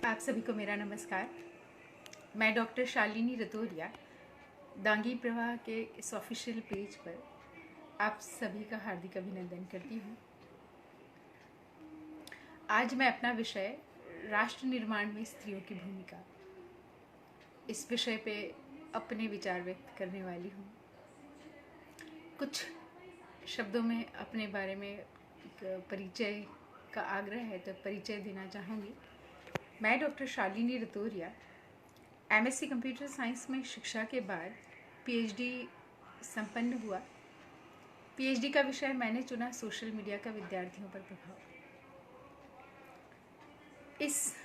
आप सभी को मेरा नमस्कार। मैं डॉक्टर शालिनी रतोरिया दांगी प्रवाह के इस ऑफिशियल पेज पर आप सभी का हार्दिक अभिनंदन करती हूँ। आज मैं अपना विषय राष्ट्र निर्माण में स्त्रियों की भूमिका, इस विषय पे अपने विचार व्यक्त करने वाली हूँ। कुछ शब्दों में अपने बारे में एक परिचय का आग्रह है, तो परिचय देना चाहूँगी। मैं doctor Shalini Ratoria MSc computer science में शिक्षा के बाद पीएचडी संपन्न हुआ। पीएचडी का विषय मैंने चुना सोशल मीडिया का विद्यार्थियों पर प्रभाव। इस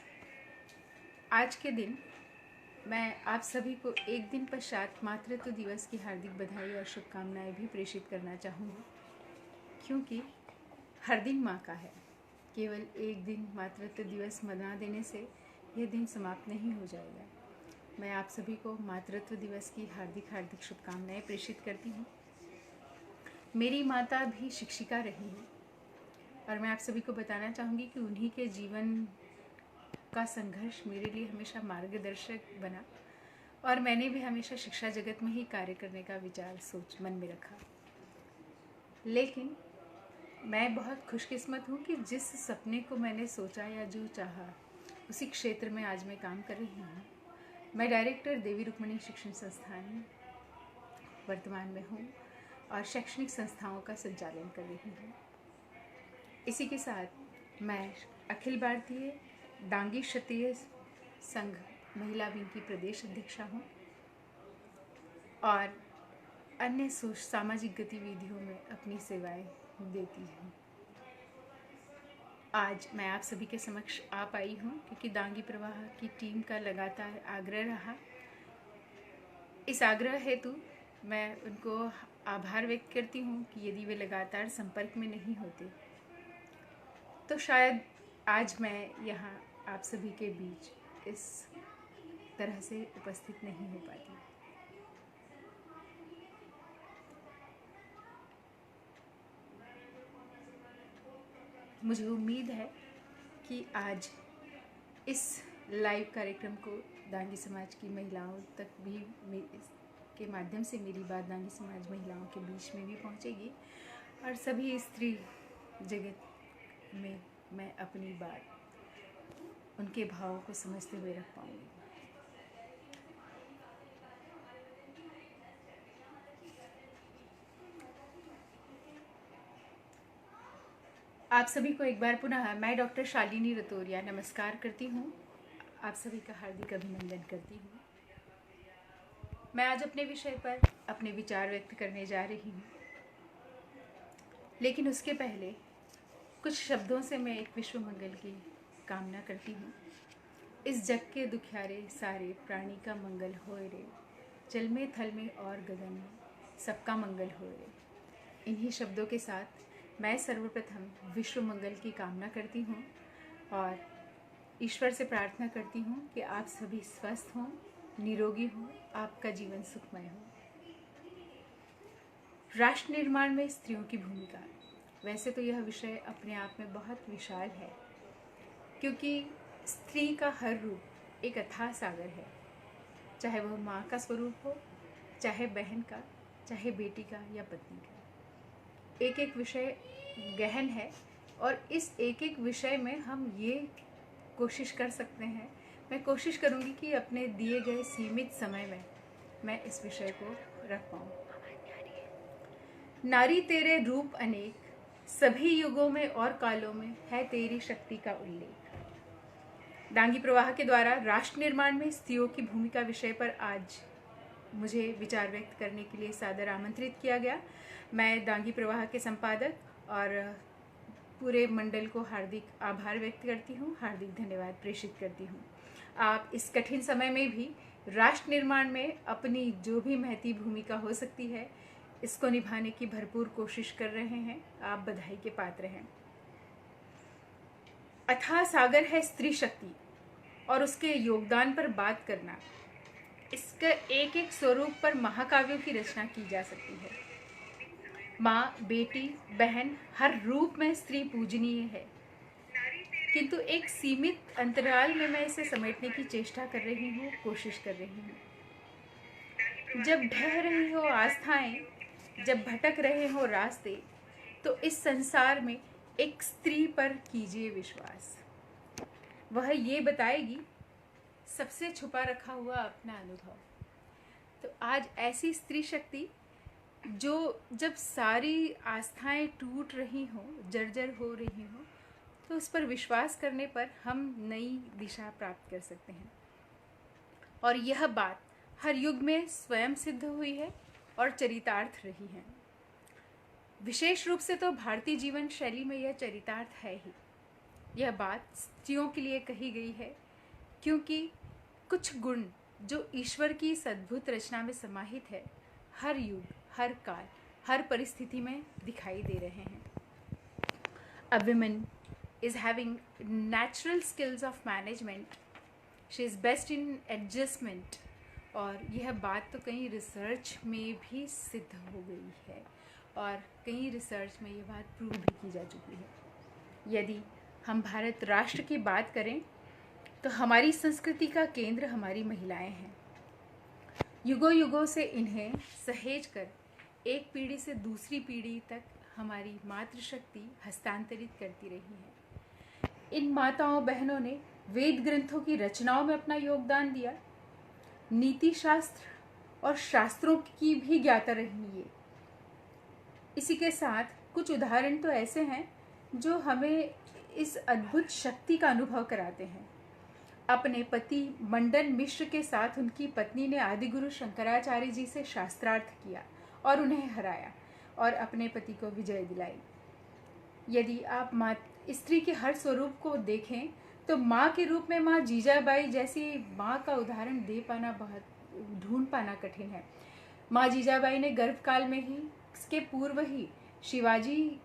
आज के दिन मैं आप सभी को एक दिन पश्चात मातृत्व दिवस की हार्दिक बधाई और शुभकामनाएं भी प्रेषित करना चाहूँगी, क्योंकि हर दिन माँ का है। केवल एक दिन मातृत्व दिवस मना देने से यह दिन समाप्त नहीं हो जाएगा। मैं आप सभी को मातृत्व दिवस की हार्दिक शुभकामनाएं प्रेषित करती हूँ। मेरी माता भी शिक्षिका रही हैं और मैं आप सभी को बताना चाहूँगी कि उन्हीं के जीवन का संघर्ष मेरे लिए हमेशा मार्गदर्शक बना और मैंने भी हमेशा शिक्षा जगत में ही कार्य करने का विचार सोच मन में रखा। लेकिन मैं बहुत खुशकिस्मत हूँ कि जिस सपने को मैंने सोचा या जो चाहा उसी क्षेत्र में आज मैं काम कर रही हूँ। मैं डायरेक्टर देवी रुक्मिणी शिक्षण संस्थान वर्तमान में हूँ और शैक्षणिक संस्थाओं का संचालन कर रही हूँ। इसी के साथ मैं अखिल भारतीय डांगी क्षत्रिय संघ महिला विंग की प्रदेश अध्यक्षा हूँ और अन्य सामाजिक गतिविधियों में अपनी सेवाएं देती हूँ। आज मैं आप सभी के समक्ष आ पाई हूँ क्योंकि दांगी प्रवाह की टीम का लगातार आग्रह रहा। इस आग्रह हेतु मैं उनको आभार व्यक्त करती हूँ कि यदि वे लगातार संपर्क में नहीं होते तो शायद आज मैं यहाँ आप सभी के बीच इस तरह से उपस्थित नहीं हो पाती। मुझे उम्मीद है कि आज इस लाइव कार्यक्रम को दांगी समाज की महिलाओं तक भी के माध्यम से मेरी बात दांगी समाज महिलाओं के बीच में भी पहुंचेगी और सभी स्त्री जगत में मैं अपनी बात उनके भावों को समझते हुए रख पाऊंगी। आप सभी को एक बार पुनः मैं डॉक्टर शालिनी रतोरिया नमस्कार करती हूँ। आप सभी का हार्दिक अभिनंदन करती हूँ। मैं आज अपने विषय पर अपने विचार व्यक्त करने जा रही हूँ, लेकिन उसके पहले कुछ शब्दों से मैं एक विश्व मंगल की कामना करती हूँ। इस जग के दुखियारे सारे प्राणी का मंगल होए रे, जल में थल में और गगन में सबका मंगल होए रे। इन्हीं शब्दों के साथ मैं सर्वप्रथम विश्व मंगल की कामना करती हूँ और ईश्वर से प्रार्थना करती हूँ कि आप सभी स्वस्थ हों, निरोगी हों, आपका जीवन सुखमय हो। राष्ट्र निर्माण में स्त्रियों की भूमिका, वैसे तो यह विषय अपने आप में बहुत विशाल है, क्योंकि स्त्री का हर रूप एक अथाह सागर है, चाहे वह माँ का स्वरूप हो, चाहे बहन का, चाहे बेटी का या पत्नी का। एक एक विषय गहन है और इस एक एक विषय में हम ये कोशिश कर सकते हैं, मैं कोशिश करूँगी कि अपने दिए गए सीमित समय में मैं इस विषय को रख पाऊँ। नारी तेरे रूप अनेक, सभी युगों में और कालों में है तेरी शक्ति का उल्लेख। दांगी प्रवाह के द्वारा राष्ट्र निर्माण में स्त्रियों की भूमिका विषय पर आज मुझे विचार व्यक्त करने के लिए सादर आमंत्रित किया गया। मैं दांगी प्रवाह के संपादक और पूरे मंडल को हार्दिक आभार व्यक्त करती हूँ, हार्दिक धन्यवाद प्रेषित करती हूँ। आप इस कठिन समय में भी राष्ट्र निर्माण में अपनी जो भी महती भूमिका हो सकती है, इसको निभाने की भरपूर कोशिश कर रहे हैं। आप बधाई के पात्र हैं। अथाह सागर है स्त्री शक्ति और उसके योगदान पर बात करना, इसका एक एक स्वरूप पर महाकाव्यों की रचना की जा सकती है। माँ, बेटी, बहन, हर रूप में स्त्री पूजनीय है। किंतु एक सीमित अंतराल में मैं इसे समेटने की चेष्टा कर रही हूँ, कोशिश कर रही हूँ। जब ढह रही हो आस्थाएं, जब भटक रहे हो रास्ते, तो इस संसार में एक स्त्री पर कीजिए विश्वास। वह ये बताएगी सबसे छुपा रखा हुआ अपना अनुभव। तो आज ऐसी स्त्री शक्ति जो जब सारी आस्थाएं टूट रही हों, जर्जर हो रही हों, तो उस पर विश्वास करने पर हम नई दिशा प्राप्त कर सकते हैं। और यह बात हर युग में स्वयं सिद्ध हुई है और चरितार्थ रही है। विशेष रूप से तो भारतीय जीवन शैली में यह चरितार्थ है ही। यह बात स्त्रियों के लिए कही गई है क्योंकि कुछ गुण जो ईश्वर की इस अद्भुत रचना में समाहित है, हर युग, हर काल, हर परिस्थिति में दिखाई दे रहे हैं। A woman is having natural skills of management. She is best in adjustment. और यह बात तो कई रिसर्च में भी सिद्ध हो गई है और कई रिसर्च में यह बात प्रूव भी की जा चुकी है। यदि हम भारत राष्ट्र की बात करें तो हमारी संस्कृति का केंद्र हमारी महिलाएं हैं। युगों युगों से इन्हें सहेज कर एक पीढ़ी से दूसरी पीढ़ी तक हमारी मातृशक्ति हस्तांतरित करती रही है। इन माताओं बहनों ने वेद ग्रंथों की रचनाओं में अपना योगदान दिया, नीति शास्त्र और शास्त्रों की भी ज्ञाता रही ये। इसी के साथ कुछ उदाहरण तो ऐसे हैं जो हमें इस अद्भुत शक्ति का अनुभव कराते हैं। अपने पति मंडन मिश्र के साथ उनकी पत्नी ने आदिगुरु शंकराचार्य जी से शास्त्रार्थ किया और उन्हें हराया और अपने पति को विजय दिलाई। यदि आप माँ स्त्री के हर स्वरूप को देखें तो माँ के रूप में माँ जीजाबाई जैसी माँ का उदाहरण ढूंढ पाना कठिन है। माँ जीजाबाई ने गर्भकाल में ही, इसके पूर्व ही शिवाजी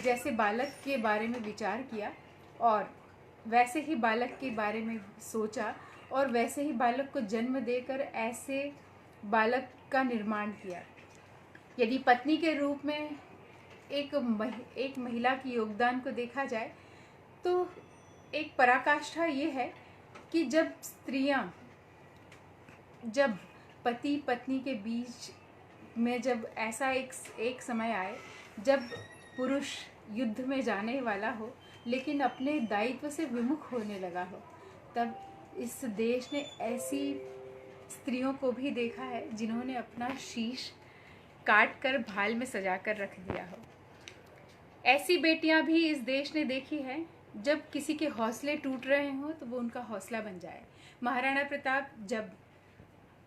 जैसे बालक के बारे में विचार किया और वैसे ही बालक के बारे में सोचा और वैसे ही बालक को जन्म देकर ऐसे बालक का निर्माण किया। यदि पत्नी के रूप में एक महिला की योगदान को देखा जाए तो एक पराकाष्ठा ये है कि जब पति पत्नी के बीच में जब ऐसा एक समय आए जब पुरुष युद्ध में जाने वाला हो लेकिन अपने दायित्व से विमुख होने लगा हो, तब इस देश ने ऐसी स्त्रियों को भी देखा है जिन्होंने अपना शीश काट कर भाल में सजा कर रख दिया हो। ऐसी बेटियां भी इस देश ने देखी है जब किसी के हौसले टूट रहे हों तो वो उनका हौसला बन जाए। महाराणा प्रताप जब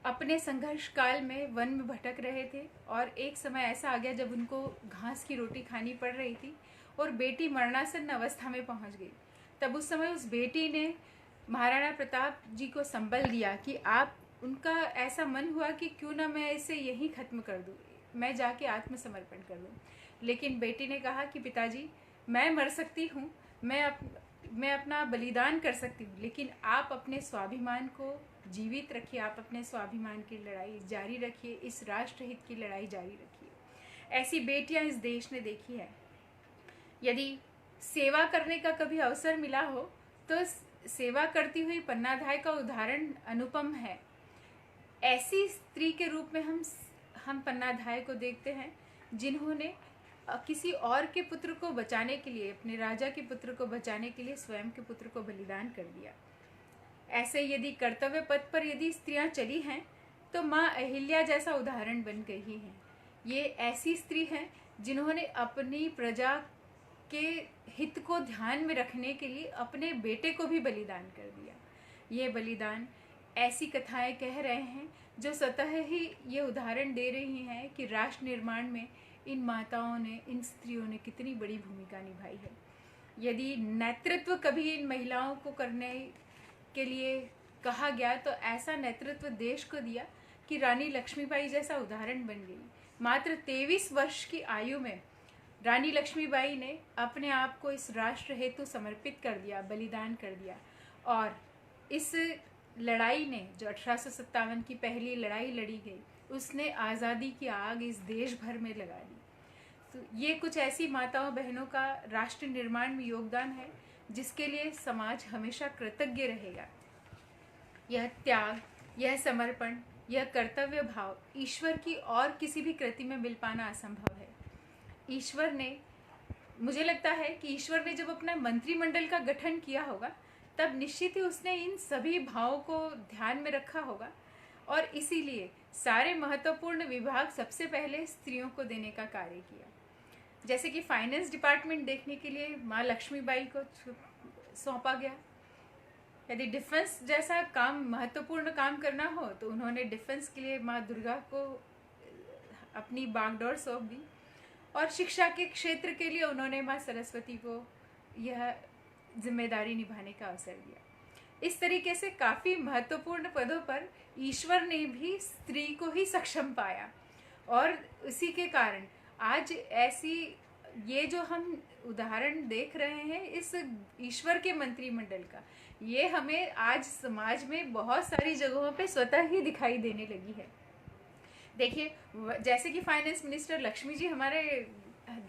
अपने संघर्ष काल में वन में भटक रहे थे और एक समय ऐसा आ गया जब उनको घास की रोटी खानी पड़ रही थी और बेटी मरणासन्न अवस्था में पहुंच गई, तब उस समय उस बेटी ने महाराणा प्रताप जी को संबल दिया कि उनका ऐसा मन हुआ कि क्यों ना मैं इसे यहीं ख़त्म कर दूँ, मैं जाके आत्मसमर्पण कर दूँ। लेकिन बेटी ने कहा कि पिताजी मैं मर सकती हूँ, मैं अपना बलिदान कर सकती हूँ, लेकिन आप अपने स्वाभिमान को जीवित रखिए, आप अपने स्वाभिमान की लड़ाई जारी रखिए, इस राष्ट्रहित की लड़ाई जारी रखिए। ऐसी बेटियां इस देश ने देखी है। यदि सेवा करने का कभी अवसर मिला हो तो सेवा करती हुई पन्नाधाय का उदाहरण अनुपम है। ऐसी स्त्री के रूप में हम पन्नाधाय को देखते हैं जिन्होंने किसी और के पुत्र को बचाने के लिए, अपने राजा के पुत्र को बचाने के लिए स्वयं के पुत्र को बलिदान कर दिया। ऐसे यदि कर्तव्य पथ पर यदि स्त्रियां चली हैं तो माँ अहिल्या जैसा उदाहरण बन गई हैं। ये ऐसी स्त्री हैं जिन्होंने अपनी प्रजा के हित को ध्यान में रखने के लिए अपने बेटे को भी बलिदान कर दिया। ये बलिदान ऐसी कथाएं कह रहे हैं जो स्वतः ही ये उदाहरण दे रही हैं कि राष्ट्र निर्माण में इन माताओं ने, इन स्त्रियों ने कितनी बड़ी भूमिका निभाई है। यदि नेतृत्व कभी इन महिलाओं को करने के लिए कहा गया तो ऐसा नेतृत्व देश को दिया कि रानी लक्ष्मीबाई जैसा उदाहरण बन गई। मात्र 23 वर्ष की आयु में रानी लक्ष्मीबाई ने अपने आप को इस राष्ट्र हेतु समर्पित कर दिया, बलिदान कर दिया। और इस लड़ाई ने, जो 1857 की पहली लड़ाई लड़ी गई, उसने आज़ादी की आग इस देश भर में लगा दी। तो ये कुछ ऐसी माताओं बहनों का राष्ट्र निर्माण में योगदान है जिसके लिए समाज हमेशा कृतज्ञ रहेगा। यह त्याग, यह समर्पण, यह कर्तव्य भाव ईश्वर की और किसी भी कृति में मिल पाना असंभव है। ईश्वर ने, मुझे लगता है कि ईश्वर ने जब अपना मंत्रिमंडल का गठन किया होगा तब निश्चित ही उसने इन सभी भावों को ध्यान में रखा होगा और इसीलिए सारे महत्वपूर्ण विभाग सबसे पहले स्त्रियों को देने का कार्य किया। जैसे कि फाइनेंस डिपार्टमेंट देखने के लिए माँ लक्ष्मीबाई को सौंपा गया। यदि डिफेंस जैसा काम, महत्वपूर्ण काम करना हो तो उन्होंने डिफेंस के लिए माँ दुर्गा को अपनी बागडोर सौंप दी और शिक्षा के क्षेत्र के लिए उन्होंने माँ सरस्वती को यह जिम्मेदारी निभाने का अवसर दिया। इस तरीके से काफ़ी महत्वपूर्ण पदों पर ईश्वर ने भी स्त्री को ही सक्षम पाया और इसी के कारण आज ऐसी ये जो हम उदाहरण देख रहे हैं इस ईश्वर के मंत्रिमंडल का, ये हमें आज समाज में बहुत सारी जगहों पे स्वतः ही दिखाई देने लगी है। देखिए, जैसे कि फाइनेंस मिनिस्टर लक्ष्मी जी हमारे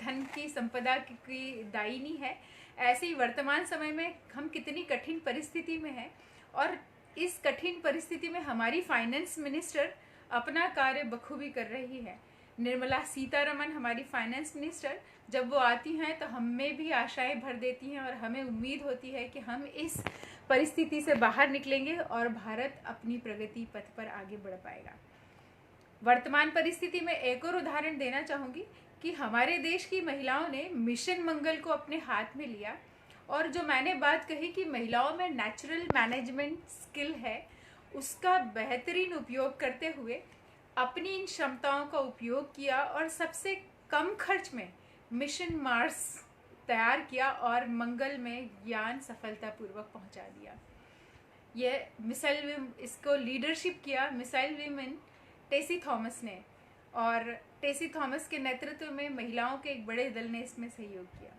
धन की संपदा की दायिनी है, ऐसे ही वर्तमान समय में हम कितनी कठिन परिस्थिति में हैं और इस कठिन परिस्थिति में हमारी फाइनेंस मिनिस्टर अपना कार्य बखूबी कर रही है। निर्मला सीतारमण हमारी फाइनेंस मिनिस्टर, जब वो आती हैं तो हमें भी आशाएं भर देती हैं और हमें उम्मीद होती है कि हम इस परिस्थिति से बाहर निकलेंगे और भारत अपनी प्रगति पथ पर आगे बढ़ पाएगा। वर्तमान परिस्थिति में एक और उदाहरण देना चाहूँगी कि हमारे देश की महिलाओं ने मिशन मंगल को अपने हाथ में लिया और जो मैंने बात कही कि महिलाओं में नेचुरल मैनेजमेंट स्किल है, उसका बेहतरीन उपयोग करते हुए अपनी इन क्षमताओं का उपयोग किया और सबसे कम खर्च में मिशन मार्स तैयार किया और मंगल में यान सफलतापूर्वक पहुंचा दिया। यह मिसाइल, इसको लीडरशिप किया मिसाइल वीमेन टेसी थॉमस ने और टेसी थॉमस के नेतृत्व में महिलाओं के एक बड़े दल ने इसमें सहयोग किया।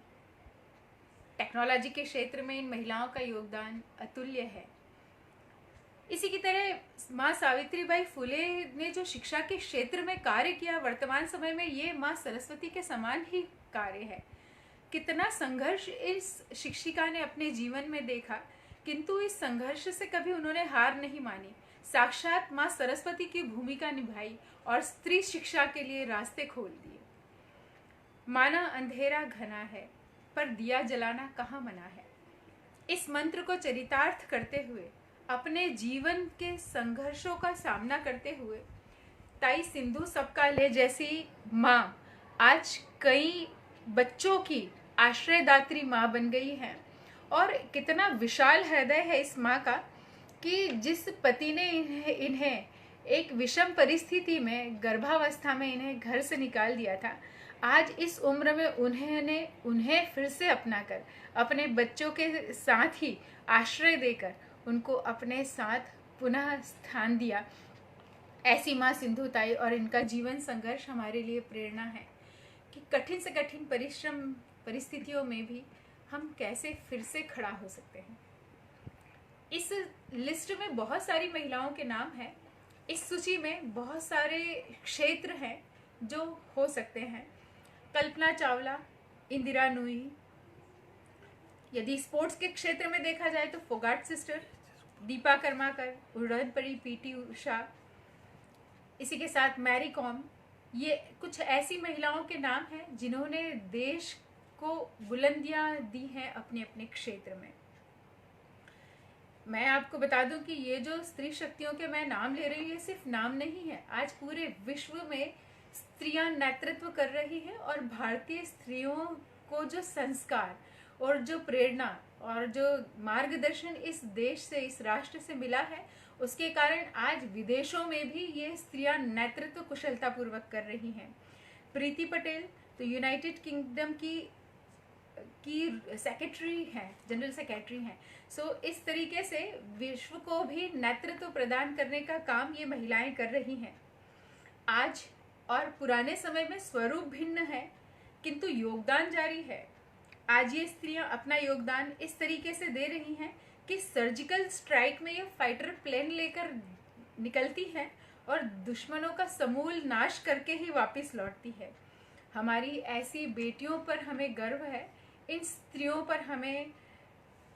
टेक्नोलॉजी के क्षेत्र में इन महिलाओं का योगदान अतुल्य है। इसी की तरह माँ सावित्रीबाई फुले ने जो शिक्षा के क्षेत्र में कार्य किया, वर्तमान समय में ये माँ सरस्वती के समान ही कार्य है। कितना संघर्ष इस शिक्षिका ने अपने जीवन में देखा, किंतु इस संघर्ष से कभी उन्होंने हार नहीं मानी। साक्षात माँ सरस्वती की भूमिका निभाई और स्त्री शिक्षा के लिए रास्ते खोल दिए। माना अंधेरा घना है पर दिया जलाना कहाँ मना है, इस मंत्र को चरितार्थ करते हुए अपने जीवन के संघर्षों का सामना करते हुए ताई सिंधु सबकाले जैसी माँ आज कई बच्चों की आश्रयदात्री माँ बन गई हैं। और कितना विशाल हृदय है इस माँ का कि जिस पति ने इन्हें एक विषम परिस्थिति में, गर्भावस्था में इन्हें घर से निकाल दिया था, आज इस उम्र में उन्हें फिर से अपनाकर अपने बच्चों के साथ ही आश्रय देकर उनको अपने साथ पुनः स्थान दिया। ऐसी माँ सिंधु ताई और इनका जीवन संघर्ष हमारे लिए प्रेरणा है कि कठिन से कठिन परिस्थितियों में भी हम कैसे फिर से खड़ा हो सकते हैं। इस लिस्ट में बहुत सारी महिलाओं के नाम हैं। इस सूची में बहुत सारे क्षेत्र हैं जो हो सकते हैं। कल्पना चावला, इंदिरा नूई। यदि स्पोर्ट्स के क्षेत्र में देखा जाए तो फोगाट सिस्टर, दीपा कर्माकर, उड़न परी पीटी उषा, इसी के साथ मैरी कॉम। ये कुछ ऐसी महिलाओं के नाम हैं जिन्होंने देश को बुलंदियां दी हैं अपने अपने क्षेत्र में। मैं आपको बता दूं कि ये जो स्त्री शक्तियों के मैं नाम ले रही हूँ, ये सिर्फ नाम नहीं है। आज पूरे विश्व में स्त्रियां नेतृत्व कर रही हैं और भारतीय स्त्रियों को जो संस्कार और जो प्रेरणा और जो मार्गदर्शन इस देश से, इस राष्ट्र से मिला है, उसके कारण आज विदेशों में भी ये स्त्रियां नेतृत्व कुशलतापूर्वक कर रही हैं। प्रीति पटेल तो यूनाइटेड किंगडम की सेक्रेटरी हैं, जनरल सेक्रेटरी हैं। सो इस तरीके से विश्व को भी नेतृत्व प्रदान करने का काम ये महिलाएं कर रही हैं। आज और पुराने समय में स्वरूप भिन्न है, किंतु योगदान जारी है। आज ये स्त्रियां अपना योगदान इस तरीके से दे रही हैं कि सर्जिकल स्ट्राइक में ये फाइटर प्लेन लेकर निकलती हैं और दुश्मनों का समूल नाश करके ही वापस लौटती है। हमारी ऐसी बेटियों पर हमें गर्व है, इन स्त्रियों पर हमें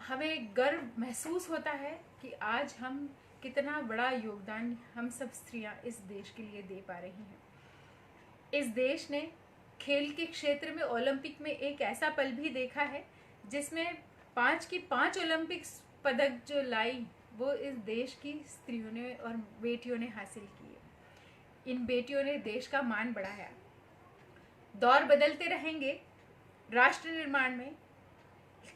हमें गर्व महसूस होता है कि आज हम कितना बड़ा योगदान हम सब स्त्रियां इस देश के लिए दे पा रही हैं। इस देश ने खेल के क्षेत्र में ओलंपिक में एक ऐसा पल भी देखा है जिसमें 5 की 5 ओलंपिक्स पदक जो लाई वो इस देश की स्त्रियों ने और बेटियों ने हासिल किए। इन बेटियों ने देश का मान बढ़ाया। दौर बदलते रहेंगे राष्ट्र निर्माण में,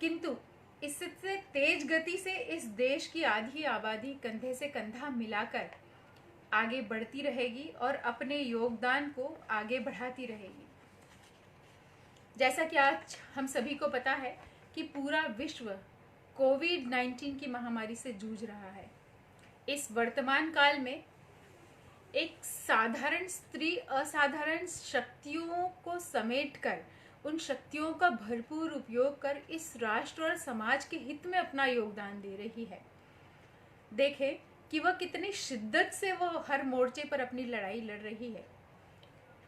किंतु इससे तेज गति से इस देश की आधी आबादी कंधे से कंधा मिलाकर आगे बढ़ती रहेगी और अपने योगदान को आगे बढ़ाती रहेगी। जैसा कि आज हम सभी को पता है कि पूरा विश्व कोविड-19 की महामारी से जूझ रहा है। इस वर्तमान काल में एक साधारण स्त्री असाधारण शक्तियों को समेटकर उन शक्तियों का भरपूर उपयोग कर इस राष्ट्र और समाज के हित में अपना योगदान दे रही है। देखें कि वह कितनी शिद्दत से वो हर मोर्चे पर अपनी लड़ाई लड़ रही है।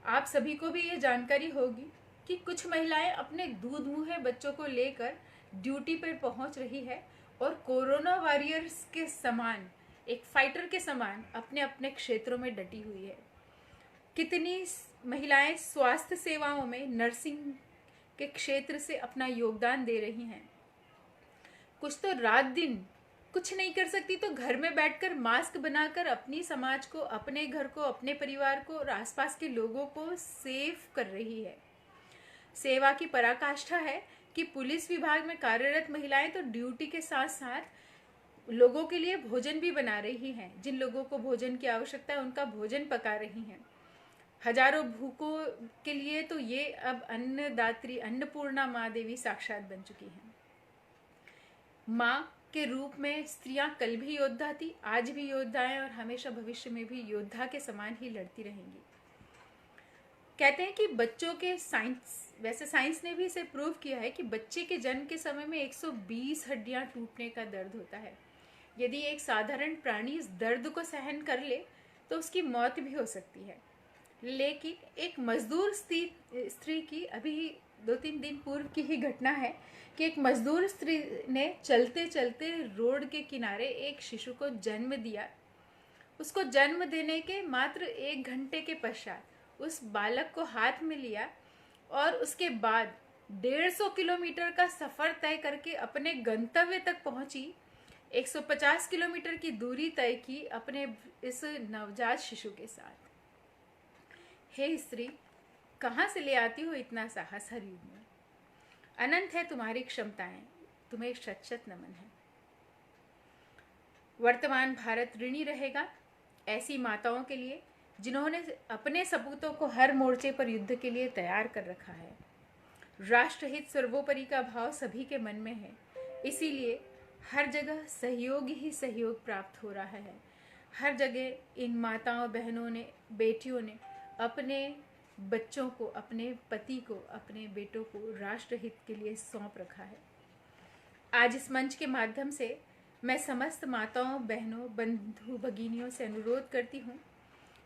आप सभी को भी ये जानकारी होगी कि कुछ महिलाएं अपने दूध मुहे बच्चों को लेकर ड्यूटी पर पहुंच रही है और कोरोना वॉरियर्स के समान, एक फाइटर के समान अपने अपने क्षेत्रों में डटी हुई है। कितनी महिलाएं स्वास्थ्य सेवाओं में नर्सिंग के क्षेत्र से अपना योगदान दे रही हैं। कुछ तो रात दिन कुछ नहीं कर सकती तो घर में बैठकर मास्क बनाकर अपनी समाज को, अपने घर को, अपने परिवार को और आसपास के लोगों को सेफ कर रही है। सेवा की पराकाष्ठा है कि पुलिस विभाग में कार्यरत महिलाएं तो ड्यूटी के साथ साथ लोगों के लिए भोजन भी बना रही हैं। जिन लोगों को भोजन की आवश्यकता है उनका भोजन पका रही हैं। हजारों भूखों के लिए तो ये अब अन्नदात्री, अन्नपूर्णा माँ देवी साक्षात बन चुकी हैं। माँ के रूप में स्त्रियां कल भी योद्धा थी, आज भी योद्धा हैं और हमेशा भविष्य में भी योद्धा के समान ही लड़ती रहेंगी। कहते हैं कि बच्चों के साइंस ने भी इसे प्रूव किया है कि बच्चे के जन्म के समय में 120 हड्डियां टूटने का दर्द होता है। यदि एक साधारण प्राणी इस दर्द को सहन कर ले तो उसकी मौत भी हो सकती है। लेकिन एक मजदूर स्त्री की अभी 2-3 दिन पूर्व की ही घटना है कि एक मजदूर स्त्री ने चलते चलते रोड के किनारे एक शिशु को जन्म दिया। उसको जन्म देने के मात्र 1 घंटे के पश्चात उस बालक को हाथ में लिया और उसके बाद 150 किलोमीटर का सफर तय करके अपने गंतव्य तक पहुंची। 150 किलोमीटर की दूरी तय की अपने इस नवजात शिशु के साथ। हे स्त्री, कहाँ से ले आती हो इतना साहस हर युग में? अनंत है तुम्हारी क्षमताएं, तुम्हें शत शत नमन है। वर्तमान भारत ऋणी रहेगा ऐसी माताओं के लिए जिन्होंने अपने सपूतों को हर मोर्चे पर युद्ध के लिए तैयार कर रखा है। राष्ट्रहित सर्वोपरि का भाव सभी के मन में है, इसीलिए हर जगह सहयोग ही सहयोग प्राप्त हो रहा है। हर जगह इन माताओं, बहनों ने, बेटियों ने अपने बच्चों को, अपने पति को, अपने बेटों को राष्ट्रहित के लिए सौंप रखा है। आज इस मंच के माध्यम से मैं समस्त माताओं, बहनों, बंधु भगिनियों से अनुरोध करती हूँ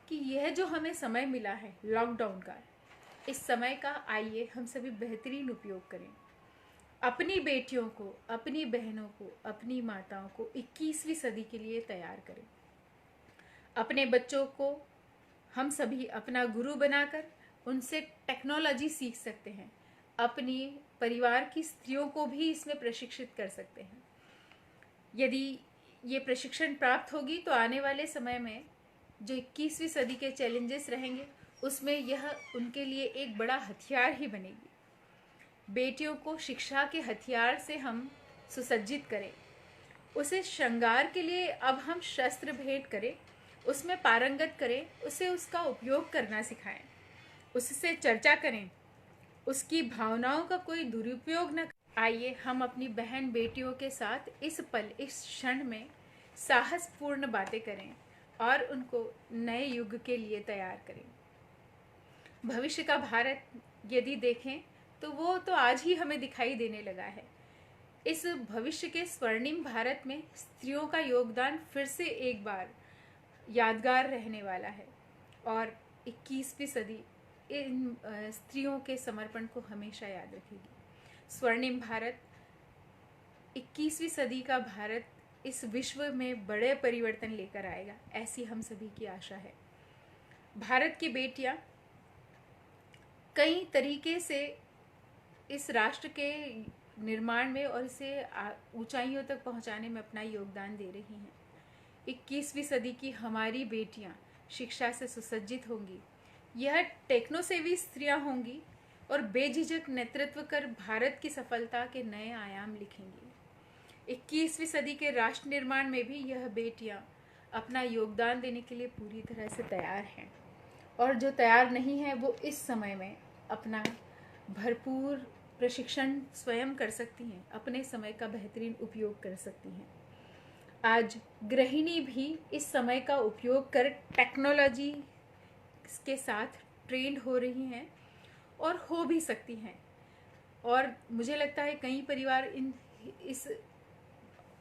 कि यह जो हमें समय मिला है लॉकडाउन का, इस समय का आइए हम सभी बेहतरीन उपयोग करें। अपनी बेटियों को, अपनी बहनों को, अपनी माताओं को 21वीं सदी के लिए तैयार करें। अपने बच्चों को हम सभी अपना गुरु बनाकर उनसे टेक्नोलॉजी सीख सकते हैं। अपनी परिवार की स्त्रियों को भी इसमें प्रशिक्षित कर सकते हैं। यदि ये प्रशिक्षण प्राप्त होगी तो आने वाले समय में जो 21वीं सदी के चैलेंजेस रहेंगे उसमें यह उनके लिए एक बड़ा हथियार ही बनेगी। बेटियों को शिक्षा के हथियार से हम सुसज्जित करें, उसे श्रृंगार के लिए अब हम शस्त्र भेंट करें, उसमें पारंगत करें, उसे उसका उपयोग करना सिखाएं, उससे चर्चा करें, उसकी भावनाओं का कोई दुरुपयोग न करें। आइए हम अपनी बहन बेटियों के साथ इस पल, इस क्षण में साहसपूर्ण बातें करें और उनको नए युग के लिए तैयार करें। भविष्य का भारत यदि देखें तो वो तो आज ही हमें दिखाई देने लगा है। इस भविष्य के स्वर्णिम भारत में स्त्रियों का योगदान फिर से एक बार यादगार रहने वाला है और 21वीं सदी इन स्त्रियों के समर्पण को हमेशा याद रखेगी। स्वर्णिम भारत 21वीं सदी का भारत इस विश्व में बड़े परिवर्तन लेकर आएगा, ऐसी हम सभी की आशा है। भारत की बेटियां कई तरीके से इस राष्ट्र के निर्माण में और इसे ऊंचाइयों तक पहुंचाने में अपना योगदान दे रही हैं। 21वीं सदी की हमारी बेटियां शिक्षा से सुसज्जित होंगी, यह टेक्नोसेवी स्त्रियां होंगी और बेझिझक नेतृत्व कर भारत की सफलता के नए आयाम लिखेंगी। 21वीं सदी के राष्ट्र निर्माण में भी यह बेटियां अपना योगदान देने के लिए पूरी तरह से तैयार हैं, और जो तैयार नहीं है वो इस समय में अपना भरपूर प्रशिक्षण स्वयं कर सकती हैं, अपने समय का बेहतरीन उपयोग कर सकती हैं। आज गृहिणी भी इस समय का उपयोग कर टेक्नोलॉजी के साथ ट्रेंड हो रही हैं और हो भी सकती हैं, और मुझे लगता है कई परिवार इस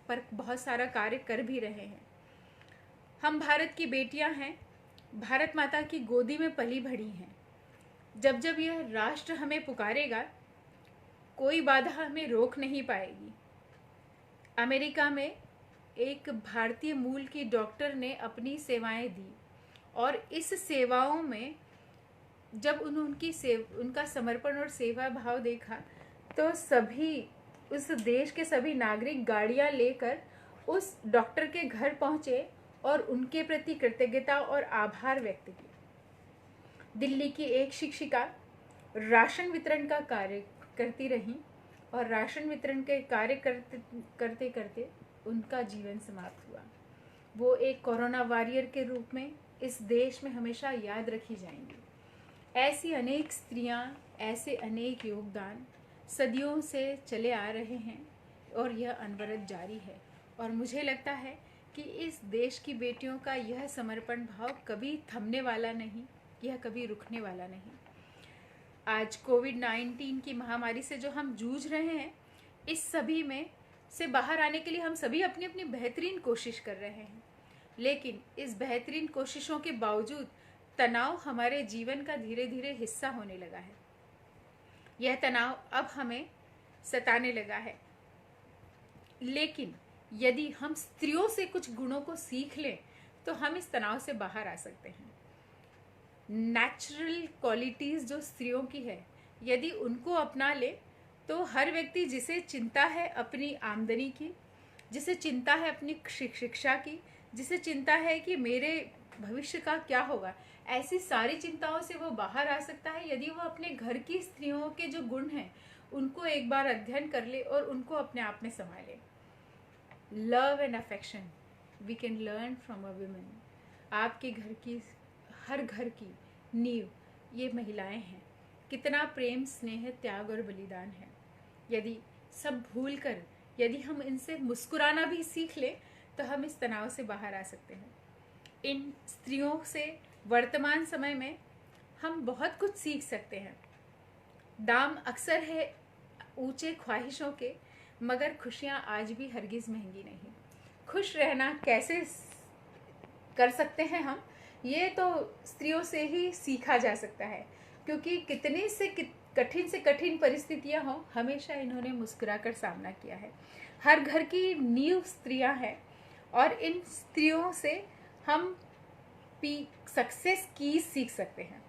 पर बहुत सारा कार्य कर भी रहे हैं। हम भारत की बेटियां हैं, भारत माता की गोदी में पली बढ़ी हैं। जब जब यह राष्ट्र हमें पुकारेगा, कोई बाधा हमें रोक नहीं पाएगी। अमेरिका में एक भारतीय मूल की डॉक्टर ने अपनी सेवाएं दी, और इस सेवाओं में जब उनका समर्पण और सेवा भाव देखा तो सभी उस देश के सभी नागरिक गाड़ियां लेकर उस डॉक्टर के घर पहुंचे और उनके प्रति कृतज्ञता और आभार व्यक्त किया। दिल्ली की एक शिक्षिका राशन वितरण का कार्य करती रहीं, और राशन वितरण के कार्य करते करते उनका जीवन समाप्त हुआ। वो एक कोरोना वॉरियर के रूप में इस देश में हमेशा याद रखी जाएंगी। ऐसी अनेक स्त्रियां, ऐसे अनेक योगदान सदियों से चले आ रहे हैं और यह अनवरत जारी है, और मुझे लगता है कि इस देश की बेटियों का यह समर्पण भाव कभी थमने वाला नहीं, यह कभी रुकने वाला नहीं। आज कोविड-19 की महामारी से जो हम जूझ रहे हैं, इस सभी में से बाहर आने के लिए हम सभी अपनी अपनी बेहतरीन कोशिश कर रहे हैं, लेकिन इस बेहतरीन कोशिशों के बावजूद तनाव हमारे जीवन का धीरे धीरे हिस्सा होने लगा है। यह तनाव अब हमें सताने लगा है, लेकिन यदि हम स्त्रियों से कुछ गुणों को सीख लें तो हम इस तनाव से बाहर आ सकते हैं। नेचुरल क्वालिटीज़ जो स्त्रियों की है, यदि उनको अपना ले तो हर व्यक्ति जिसे चिंता है अपनी आमदनी की, जिसे चिंता है अपनी शिक्षा की, जिसे चिंता है कि मेरे भविष्य का क्या होगा, ऐसी सारी चिंताओं से वो बाहर आ सकता है यदि वो अपने घर की स्त्रियों के जो गुण हैं उनको एक बार अध्ययन कर ले और उनको अपने आप में संभाले। Love and affection we can learn from a women. आपके हर घर की नींव ये महिलाएं हैं। कितना प्रेम, स्नेह, त्याग और बलिदान है। यदि सब भूल कर यदि हम इनसे मुस्कुराना भी सीख लें तो हम इस तनाव से बाहर आ सकते हैं। इन स्त्रियों से वर्तमान समय में हम बहुत कुछ सीख सकते हैं। दाम अक्सर है ऊंचे ख्वाहिशों के, मगर खुशियां आज भी हरगिज महंगी नहीं। खुश रहना कैसे कर सकते हैं हम, ये तो स्त्रियों से ही सीखा जा सकता है, क्योंकि कितनी से कठिन परिस्थितियां हों, हमेशा इन्होंने मुस्कुराकर सामना किया है। हर घर की नींव स्त्रियां हैं, और इन स्त्रियों से हम सक्सेस कीज सीख सकते हैं।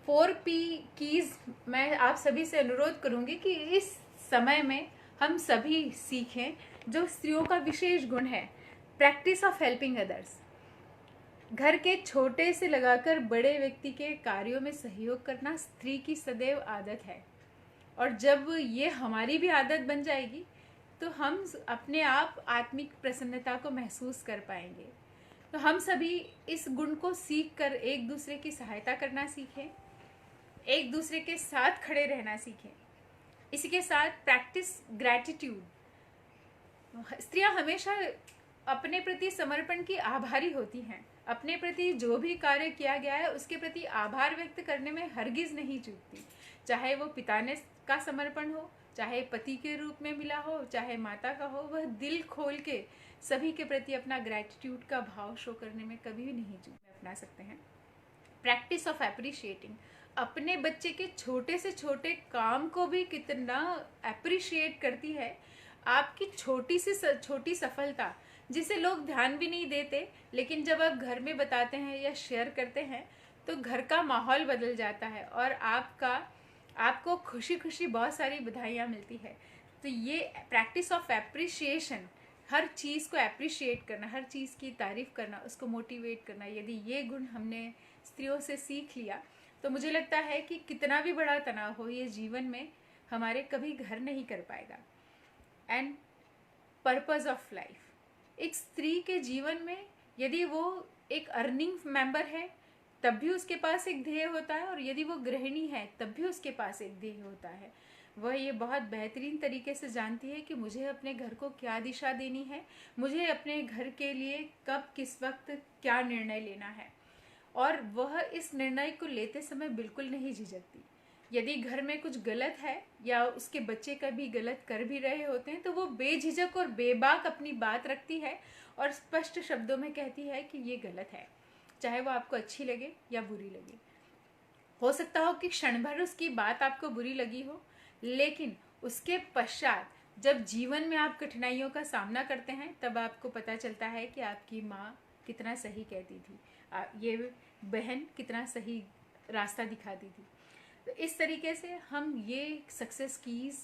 4P कीज मैं आप सभी से अनुरोध करूंगी कि इस समय में हम सभी सीखें, जो स्त्रियों का विशेष गुण है। Practice of helping others. घर के छोटे से लगाकर बड़े व्यक्ति के कार्यों में सहयोग करना स्त्री की सदैव आदत है, और जब ये हमारी भी आदत बन जाएगी तो हम अपने आप आत्मिक प्रसन्नता को महसूस कर पाएंगे। तो हम सभी इस गुण को सीख कर एक दूसरे की सहायता करना सीखें, एक दूसरे के साथ खड़े रहना सीखें। इसी के साथ प्रैक्टिस ग्रैटिट्यूड। स्त्रियां हमेशा अपने प्रति समर्पण की आभारी होती हैं। अपने प्रति जो भी कार्य किया गया है उसके प्रति आभार व्यक्त करने में हरगिज नहीं चूकती, चाहे वो पिता ने का समर्पण हो, चाहे पति के रूप में मिला हो, चाहे माता का हो। वह दिल खोल के सभी के प्रति अपना ग्रैटिट्यूड का भाव शो करने में कभी भी नहीं चूकते, अपना सकते हैं। Practice of appreciating. अपने बच्चे के छोटे से छोटे काम को भी कितना अप्रिशिएट करती है, आपकी छोटी सफलता जिसे लोग ध्यान भी नहीं देते, लेकिन जब आप घर में बताते हैं या शेयर करते हैं तो घर का माहौल बदल जाता है और आपको खुशी खुशी बहुत सारी बधाइयाँ मिलती है। तो ये प्रैक्टिस ऑफ एप्रिसिएशन, हर चीज़ को अप्रिशिएट करना, हर चीज़ की तारीफ़ करना, उसको मोटिवेट करना, यदि ये गुण हमने स्त्रियों से सीख लिया तो मुझे लगता है कि कितना भी बड़ा तनाव हो ये जीवन में हमारे कभी घर नहीं कर पाएगा। एंड पर्पस ऑफ लाइफ, एक स्त्री के जीवन में यदि वो एक अर्निंग मेंबर है तब भी उसके पास एक ध्येय होता है, और यदि वो गृहिणी है तब भी उसके पास एक ध्येय होता है। वह ये बहुत बेहतरीन तरीके से जानती है कि मुझे अपने घर को क्या दिशा देनी है, मुझे अपने घर के लिए कब किस वक्त क्या निर्णय लेना है, और वह इस निर्णय को लेते समय बिल्कुल नहीं झिझकती। यदि घर में कुछ गलत है या उसके बच्चे कभी गलत कर भी रहे होते हैं तो वो बेझिझक और बेबाक अपनी बात रखती है और स्पष्ट शब्दों में कहती है कि ये गलत है, चाहे वो आपको अच्छी लगे या बुरी लगे। हो सकता हो कि क्षण भर उसकी बात आपको बुरी लगी हो, लेकिन उसके पश्चात जब जीवन में आप कठिनाइयों का सामना करते हैं तब आपको पता चलता है कि आपकी माँ कितना सही कहती थी, ये बहन कितना सही रास्ता दिखाती थी। तो इस तरीके से हम ये सक्सेस कीज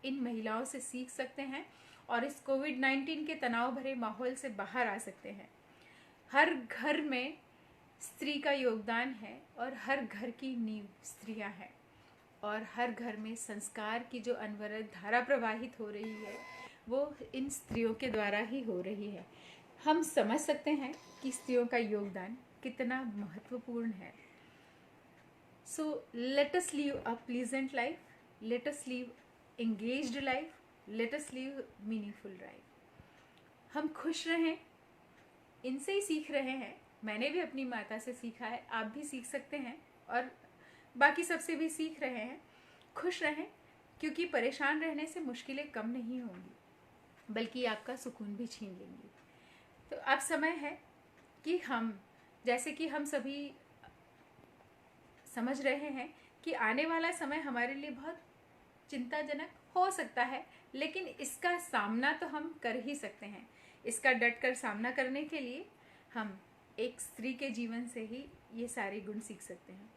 इन महिलाओं से सीख सकते हैं और इस कोविड-19 के तनाव भरे माहौल से बाहर आ सकते हैं। हर घर में स्त्री का योगदान है और हर घर की नींव स्त्रियां हैं, और हर घर में संस्कार की जो अनवरत धारा प्रवाहित हो रही है वो इन स्त्रियों के द्वारा ही हो रही है। हम समझ सकते हैं कि स्त्रियों का योगदान कितना महत्वपूर्ण है। So let us live a pleasant life, let us live engaged life, let us live meaningful life. हम खुश रहें, इनसे ही सीख रहे हैं। मैंने भी अपनी माता से सीखा है, आप भी सीख सकते हैं और बाकी सबसे भी सीख रहे हैं। खुश रहें, क्योंकि परेशान रहने से मुश्किलें कम नहीं होंगी बल्कि आपका सुकून भी छीन लेंगी। तो अब समय है कि हम, जैसे कि हम सभी समझ रहे हैं कि आने वाला समय हमारे लिए बहुत चिंताजनक हो सकता है, लेकिन इसका सामना तो हम कर ही सकते हैं। इसका डट कर सामना करने के लिए हम एक स्त्री के जीवन से ही ये सारे गुण सीख सकते हैं।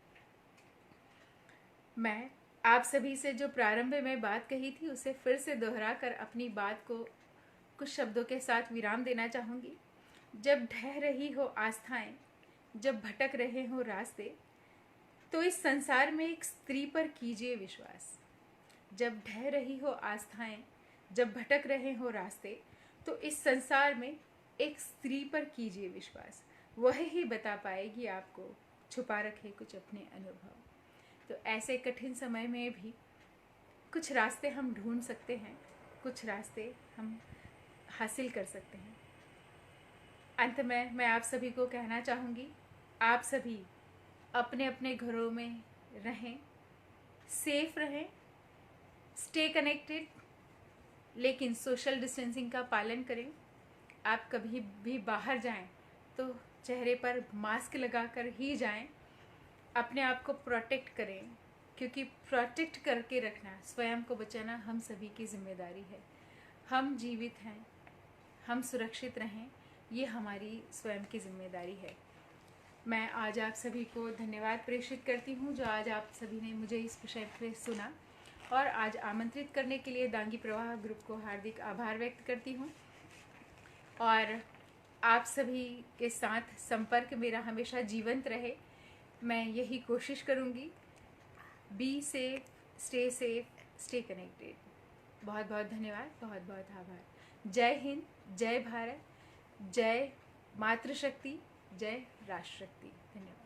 मैं आप सभी से जो प्रारंभ में बात कही थी उसे फिर से दोहरा कर अपनी बात को कुछ शब्दों के साथ विराम देना चाहूँगी। जब ढह रही हो आस्थाएं, जब भटक रहे हो रास्ते, तो इस संसार में एक स्त्री पर कीजिए विश्वास। जब ढह रही हो आस्थाएं, जब भटक रहे हो रास्ते, तो इस संसार में एक स्त्री पर कीजिए विश्वास। वह ही बता पाएगी आपको छुपा रखे कुछ अपने अनुभव। तो ऐसे कठिन समय में भी कुछ रास्ते हम ढूंढ सकते हैं, कुछ रास्ते हम हासिल कर सकते हैं। अंत में मैं आप सभी को कहना चाहूँगी, आप सभी अपने अपने घरों में रहें, सेफ रहें, स्टे कनेक्टेड, लेकिन सोशल डिस्टेंसिंग का पालन करें। आप कभी भी बाहर जाएं तो चेहरे पर मास्क लगाकर ही जाएं। अपने आप को प्रोटेक्ट करें, क्योंकि प्रोटेक्ट करके रखना, स्वयं को बचाना हम सभी की जिम्मेदारी है। हम जीवित हैं, हम सुरक्षित रहें, ये हमारी स्वयं की जिम्मेदारी है। मैं आज आप सभी को धन्यवाद प्रेषित करती हूँ जो आज आप सभी ने मुझे इस विषय पर सुना, और आज आमंत्रित करने के लिए दांगी प्रवाह ग्रुप को हार्दिक आभार व्यक्त करती हूँ। और आप सभी के साथ संपर्क मेरा हमेशा जीवंत रहे, मैं यही कोशिश करूँगी। Be safe, stay connected. बहुत बहुत धन्यवाद, बहुत बहुत आभार। जय हिंद, जय भारत, जय मातृशक्ति, जय राष्ट्र शक्ति। धन्यवाद।